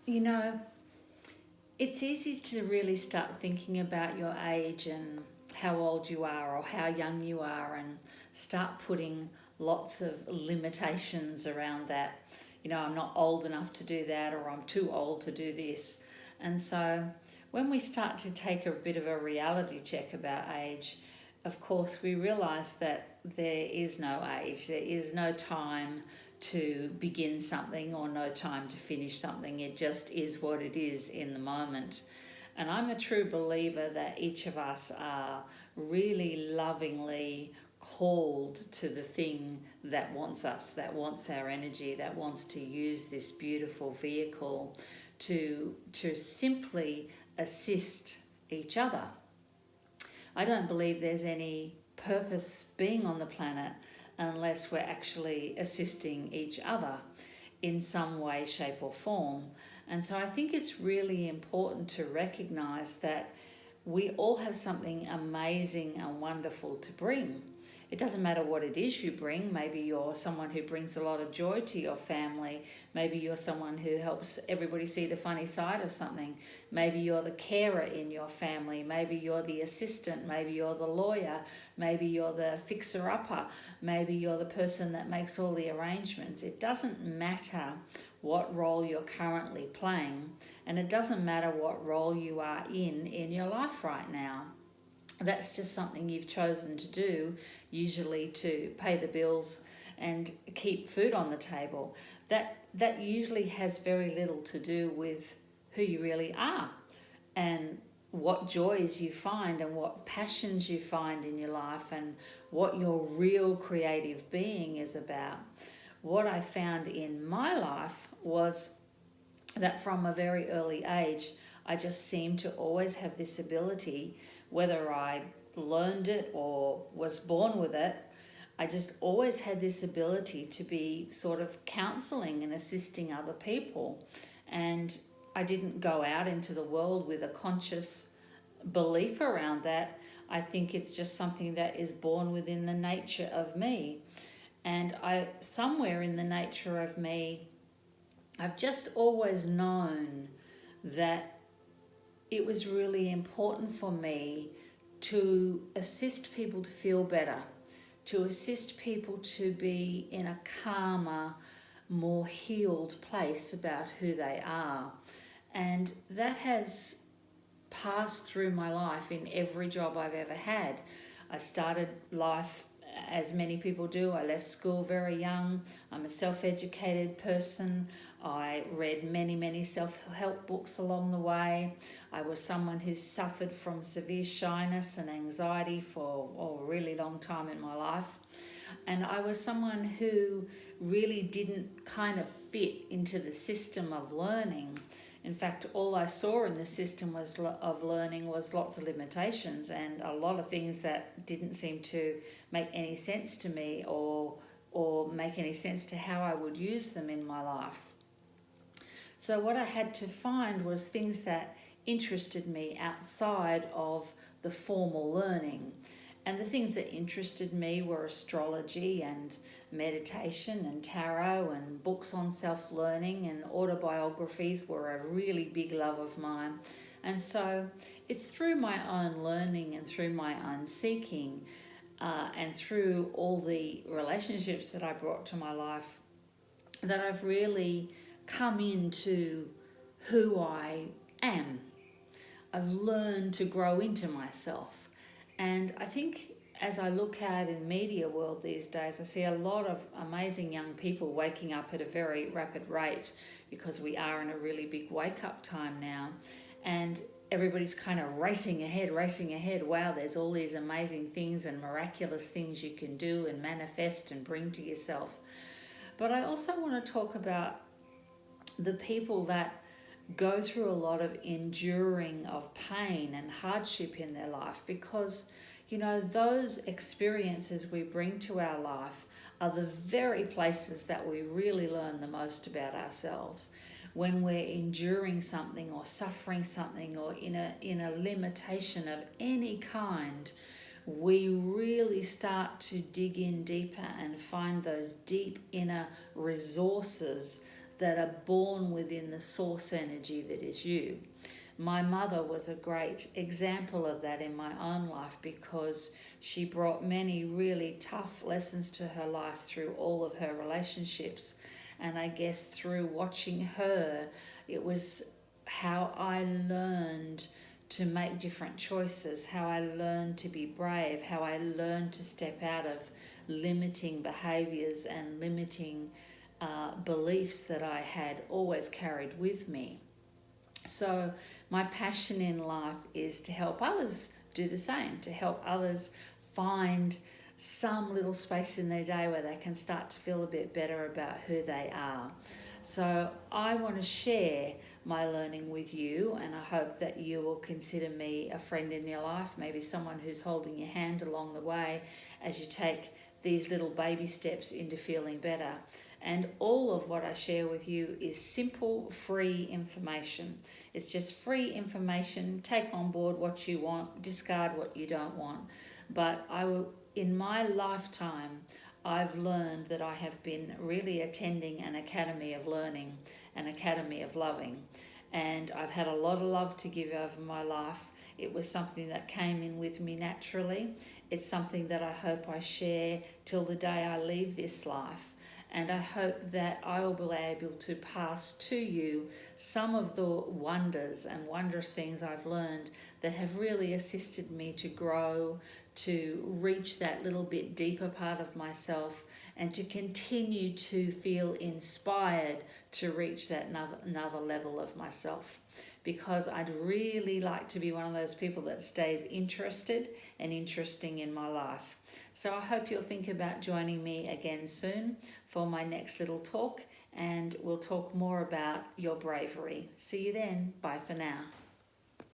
You know, it's easy to really start thinking about your age and how old you are or how young you are and start putting lots of limitations around that. I'm not old enough to do that, or I'm too old to do this. And so when we start to take a bit of a reality check about age, of course, we realize that there is no age, there is no time to begin something or no time to finish something. It just is what it is in the moment. And I'm a true believer that each of us are really lovingly called to the thing that wants us, that wants our energy, that wants to use this beautiful vehicle to simply assist each other. I don't believe there's any purpose being on the planet unless we're actually assisting each other in some way, shape, or form. And so I think it's really important to recognize that we all have something amazing and wonderful to bring. It doesn't matter what it is you bring. Maybe you're someone who brings a lot of joy to your family. Maybe you're someone who helps everybody see the funny side of something. Maybe you're the carer in your family. Maybe you're the assistant. Maybe you're the lawyer. Maybe you're the fixer-upper. Maybe you're the person that makes all the arrangements. It doesn't matter what role you're currently playing, and it doesn't matter what role you are in your life right now. That's just something you've chosen to do, usually to pay the bills and keep food on the table. That usually has very little to do with who you really are and what joys you find and what passions you find in your life and what your real creative being is about. What I found in my life was that from a very early age, I just seemed to always have this ability, whether I learned it or was born with it. I just always had this ability to be sort of counseling and assisting other people. And I didn't go out into the world with a conscious belief around that. I think it's just something that is born within the nature of me. And somewhere in the nature of me, I've just always known that it was really important for me to assist people to feel better, to assist people to be in a calmer, more healed place about who they are. And that has passed through my life in every job I've ever had. I started life as many people do. I left school very young. I'm a self-educated person. I read many self-help books along the way. I was someone who suffered from severe shyness and anxiety for a really long time in my life. And I was someone who really didn't kind of fit into the system of learning. In fact, all I saw in the system of learning was lots of limitations and a lot of things that didn't seem to make any sense to me or make any sense to how I would use them in my life. So what I had to find was things that interested me outside of the formal learning. And the things that interested me were astrology and meditation and tarot, and books on self-learning and autobiographies were a really big love of mine. And so it's through my own learning and through my own seeking and through all the relationships that I brought to my life that I've really come into who I am. I've learned to grow into myself. And I think as I look out in the media world these days, I see a lot of amazing young people waking up at a very rapid rate because we are in a really big wake-up time now. And everybody's kind of racing ahead. Wow, there's all these amazing things and miraculous things you can do and manifest and bring to yourself. But I also want to talk about the people that go through a lot of enduring of pain and hardship in their life, because those experiences we bring to our life are the very places that we really learn the most about ourselves. When we're enduring something or suffering something or in a limitation of any kind, we really start to dig in deeper and find those deep inner resources that are born within the source energy that is you. My mother was a great example of that in my own life, because she brought many really tough lessons to her life through all of her relationships. And I guess through watching her, it was how I learned to make different choices, how I learned to be brave, how I learned to step out of limiting behaviours and limiting beliefs that I had always carried with me. So my passion in life is to help others do the same, to help others find some little space in their day where they can start to feel a bit better about who they are. So I want to share my learning with you, and I hope that you will consider me a friend in your life, maybe someone who's holding your hand along the way as you take these little baby steps into feeling better. And all of what I share with you is simple, free information. It's just free information. Take on board what you want, discard what you don't want. But in my lifetime, I've learned that I have been really attending an academy of learning, an academy of loving. And I've had a lot of love to give over my life. It was something that came in with me naturally. It's something that I hope I share till the day I leave this life. And I hope that I will be able to pass to you some of the wonders and wondrous things I've learned that have really assisted me to grow, to reach that little bit deeper part of myself, and to continue to feel inspired to reach that another level of myself. Because I'd really like to be one of those people that stays interested and interesting in my life. So I hope you'll think about joining me again soon for my next little talk, and we'll talk more about your bravery. See you then. Bye for now.